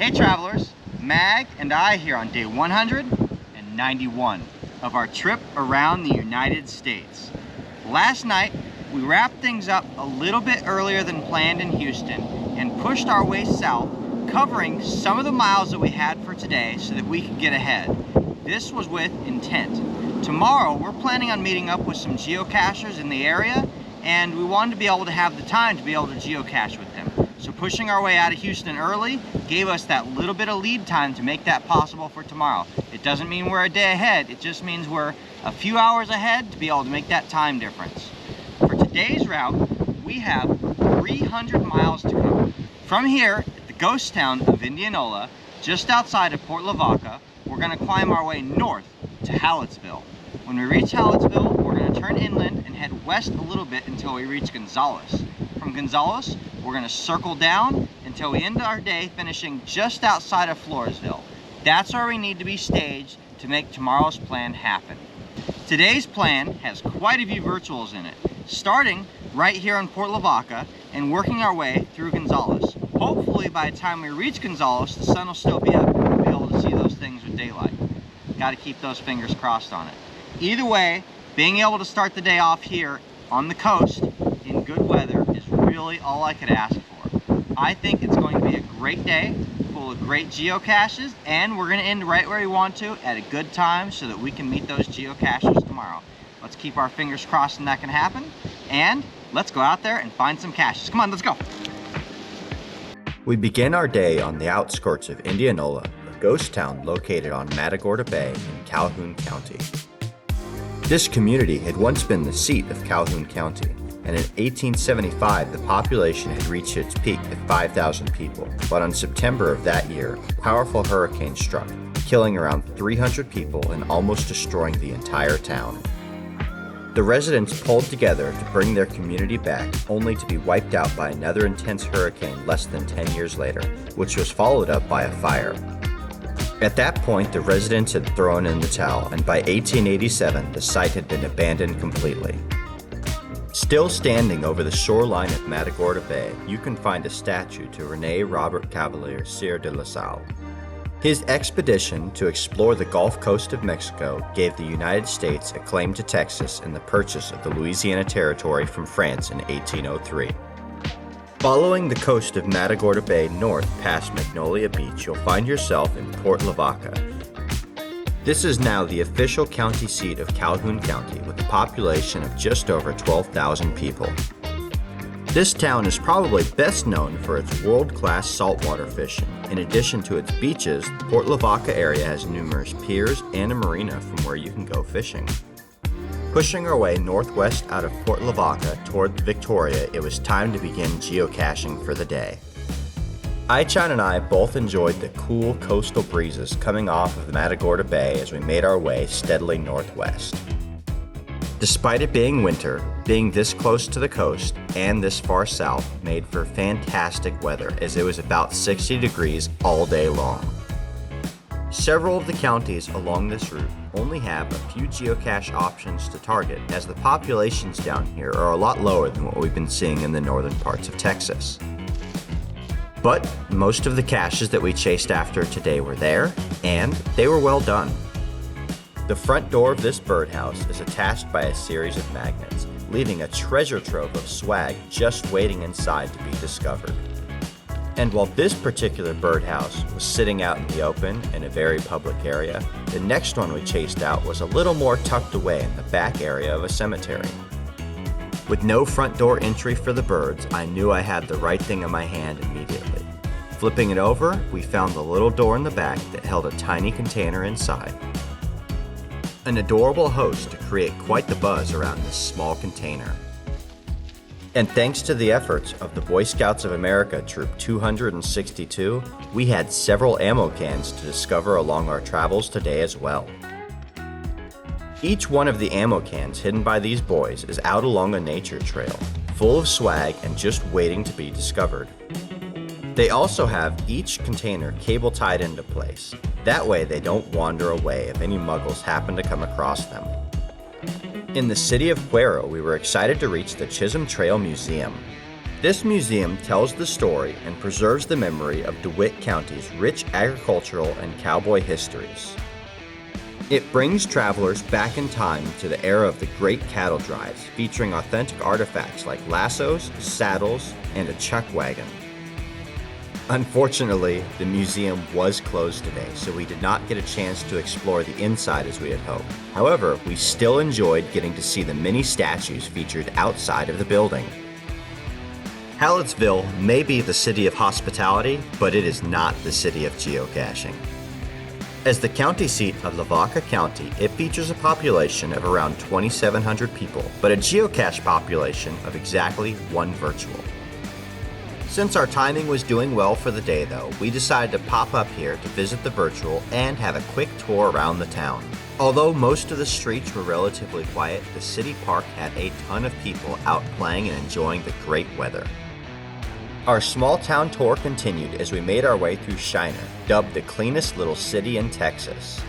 Hey travelers, Mag and I here on day 191 of our trip around the United States. Last night, we wrapped things up a little bit earlier than planned in Houston and pushed our way south, covering some of the miles that we had for today so that we could get ahead. This was with intent. Tomorrow, we're planning on meeting up with some geocachers in the area, and we wanted to be able to have the time to be able to geocache with them. So pushing our way out of Houston early gave us that little bit of lead time to make that possible for tomorrow. It doesn't mean we're a day ahead, it just means we're a few hours ahead to be able to make that time difference. For today's route, we have 300 miles to cover. From here, at the ghost town of Indianola, just outside of Port Lavaca, we're going to climb our way north to Hallettsville. When we reach Hallettsville, we're going to turn inland and head west a little bit until we reach Gonzales. From Gonzales, we're going to circle down until we end our day finishing just outside of Floresville. That's where we need to be staged to make tomorrow's plan happen. Today's plan has quite a few virtuals in it, starting right here in Port Lavaca and working our way through Gonzales. Hopefully by the time we reach Gonzales, the sun will still be up and we'll be able to see those things with daylight. Got to keep those fingers crossed on it. Either way, being able to start the day off here on the coast in good weather is really all I could ask for. I think it's going to be a great day, full of great geocaches, and we're going to end right where we want to at a good time so that we can meet those geocachers tomorrow. Let's keep our fingers crossed and that can happen, and let's go out there and find some caches. Come on, let's go. We begin our day on the outskirts of Indianola, a ghost town located on Matagorda Bay in Calhoun County. This community had once been the seat of Calhoun County, and in 1875 the population had reached its peak at 5,000 people. But in September of that year, a powerful hurricane struck, killing around 300 people and almost destroying the entire town. The residents pulled together to bring their community back, only to be wiped out by another intense hurricane less than 10 years later, which was followed up by a fire. At that point, the residents had thrown in the towel, and by 1887, the site had been abandoned completely. Still standing over the shoreline of Matagorda Bay, you can find a statue to René Robert Cavalier Sieur de la Salle. His expedition to explore the Gulf Coast of Mexico gave the United States a claim to Texas in the purchase of the Louisiana Territory from France in 1803. Following the coast of Matagorda Bay north past Magnolia Beach, you'll find yourself in Port Lavaca. This is now the official county seat of Calhoun County with a population of just over 12,000 people. This town is probably best known for its world-class saltwater fishing. In addition to its beaches, the Port Lavaca area has numerous piers and a marina from where you can go fishing. Pushing our way northwest out of Port Lavaca toward Victoria, it was time to begin geocaching for the day. Aichan and I both enjoyed the cool coastal breezes coming off of Matagorda Bay as we made our way steadily northwest. Despite it being winter, being this close to the coast and this far south made for fantastic weather as it was about 60 degrees all day long. Several of the counties along this route only have a few geocache options to target, as the populations down here are a lot lower than what we've been seeing in the northern parts of Texas. But most of the caches that we chased after today were there, and they were well done. The front door of this birdhouse is attached by a series of magnets, leaving a treasure trove of swag just waiting inside to be discovered. And while this particular birdhouse was sitting out in the open in a very public area, the next one we chased out was a little more tucked away in the back area of a cemetery. With no front door entry for the birds, I knew I had the right thing in my hand immediately. Flipping it over, we found the little door in the back that held a tiny container inside. An adorable host to create quite the buzz around this small container. And thanks to the efforts of the Boy Scouts of America Troop 262, we had several ammo cans to discover along our travels today as well. Each one of the ammo cans hidden by these boys is out along a nature trail, full of swag and just waiting to be discovered. They also have each container cable tied into place. That way they don't wander away if any muggles happen to come across them. In the city of Cuero, we were excited to reach the Chisholm Trail Museum. This museum tells the story and preserves the memory of DeWitt County's rich agricultural and cowboy histories. It brings travelers back in time to the era of the great cattle drives, featuring authentic artifacts like lassos, saddles, and a chuck wagon. Unfortunately, the museum was closed today, so we did not get a chance to explore the inside as we had hoped. However, we still enjoyed getting to see the many statues featured outside of the building. Hallettsville may be the city of hospitality, but it is not the city of geocaching. As the county seat of Lavaca County, it features a population of around 2,700 people, but a geocache population of exactly 1 virtual. Since our timing was doing well for the day though, we decided to pop up here to visit the virtual and have a quick tour around the town. Although most of the streets were relatively quiet, the city park had a ton of people out playing and enjoying the great weather. Our small town tour continued as we made our way through Shiner, dubbed the cleanest little city in Texas.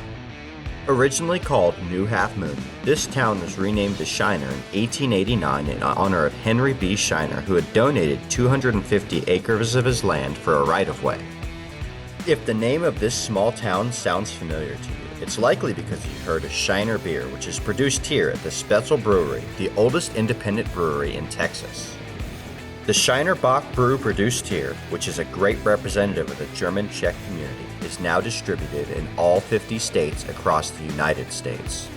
Originally called New Half Moon, this town was renamed to Shiner in 1889 in honor of Henry B. Shiner, who had donated 250 acres of his land for a right-of-way. If the name of this small town sounds familiar to you, it's likely because you heard of Shiner beer, which is produced here at the Spetzel Brewery, the oldest independent brewery in Texas. The Shiner Bock brew produced here, which is a great representative of the German-Czech community, is now distributed in all 50 states across the United States.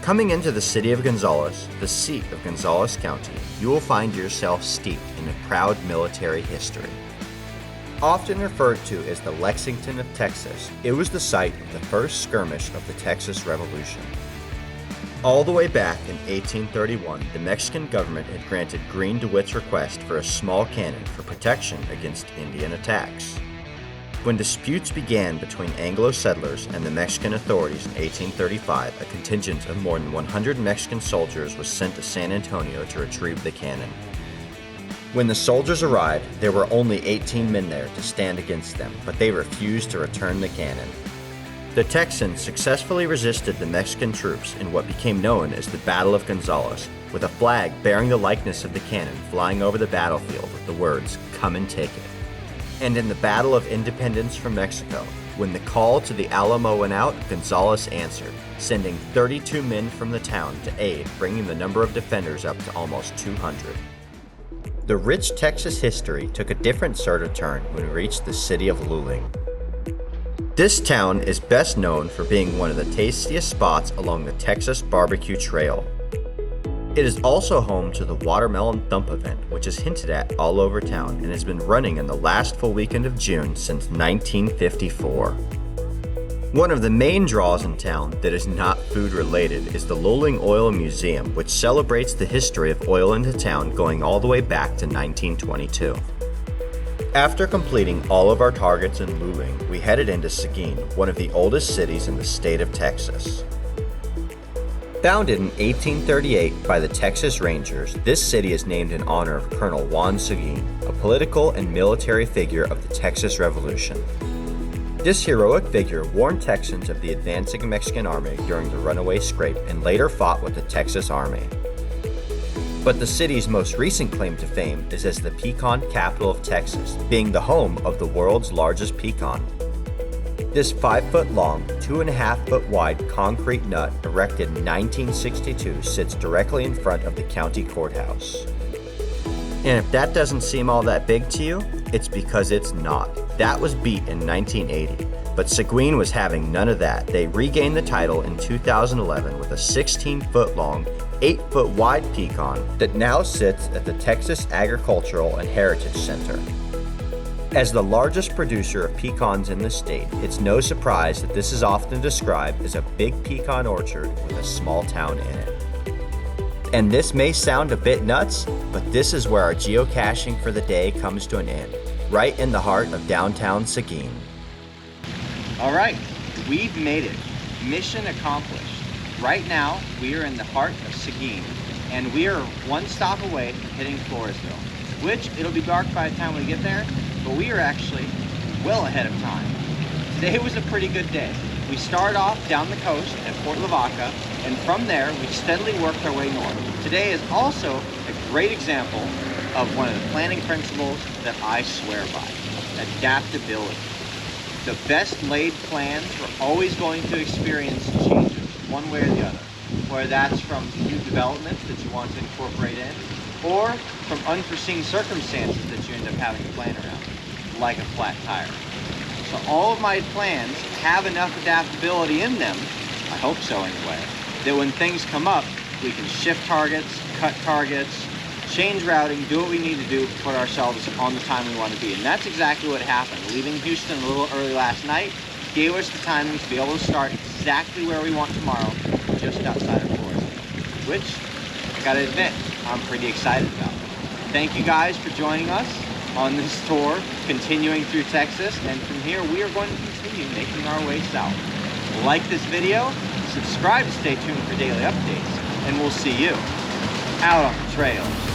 Coming into the city of Gonzales, the seat of Gonzales County, you will find yourself steeped in a proud military history. Often referred to as the Lexington of Texas, it was the site of the first skirmish of the Texas Revolution. All the way back in 1831, the Mexican government had granted Green DeWitt's request for a small cannon for protection against Indian attacks. When disputes began between Anglo settlers and the Mexican authorities in 1835, a contingent of more than 100 Mexican soldiers was sent to San Antonio to retrieve the cannon. When the soldiers arrived, there were only 18 men there to stand against them, but they refused to return the cannon. The Texans successfully resisted the Mexican troops in what became known as the Battle of Gonzales, with a flag bearing the likeness of the cannon flying over the battlefield with the words, "Come and take it." And in the Battle of Independence from Mexico, when the call to the Alamo went out, Gonzales answered, sending 32 men from the town to aid, bringing the number of defenders up to almost 200. The rich Texas history took a different sort of turn when we reached the city of Luling. This town is best known for being one of the tastiest spots along the Texas Barbecue Trail. It is also home to the Watermelon Thump event, which is hinted at all over town and has been running in the last full weekend of June since 1954. One of the main draws in town that is not food related is the Luling Oil Museum, which celebrates the history of oil into town going all the way back to 1922. After completing all of our targets in Luling, we headed into Seguin, one of the oldest cities in the state of Texas. Founded in 1838 by the Texas Rangers, this city is named in honor of Colonel Juan Seguin, a political and military figure of the Texas Revolution. This heroic figure warned Texans of the advancing Mexican army during the runaway scrape and later fought with the Texas Army. But the city's most recent claim to fame is as the pecan capital of Texas, being the home of the world's largest pecan. This 5-foot-long, 2.5-foot-wide concrete nut erected in 1962 sits directly in front of the county courthouse. And if that doesn't seem all that big to you, it's because it's not. That was beat in 1980, but Seguin was having none of that. They regained the title in 2011 with a 16-foot-long, 8-foot-wide pecan that now sits at the Texas Agricultural and Heritage Center. As the largest producer of pecans in the state, it's no surprise that this is often described as a big pecan orchard with a small town in it. And this may sound a bit nuts, but this is where our geocaching for the day comes to an end, right in the heart of downtown Seguin. All right, we've made it. Mission accomplished. Right now, we are in the heart of Seguin, and we are one stop away from hitting Floresville, which it'll be dark by the time we get there, but we are actually well ahead of time. Today was a pretty good day. We started off down the coast at Port Lavaca, and from there, we steadily worked our way north. Today is also a great example of one of the planning principles that I swear by: adaptability. The best laid plans are always going to experience changes, one way or the other, whether that's from new developments that you want to incorporate in, or from unforeseen circumstances that you end up having to plan around, like a flat tire. So all of my plans have enough adaptability in them, I hope so anyway, that when things come up, we can shift targets, cut targets, change routing, do what we need to do to put ourselves on the time we want to be. And that's exactly what happened. Leaving Houston a little early last night gave us the timing to be able to start exactly where we want tomorrow, just outside of Florida, which, I gotta admit, I'm pretty excited about. Thank you guys for joining us on this tour, continuing through Texas, and from here we are going to continue making our way south. Like this video, subscribe to stay tuned for daily updates, and we'll see you out on the trails.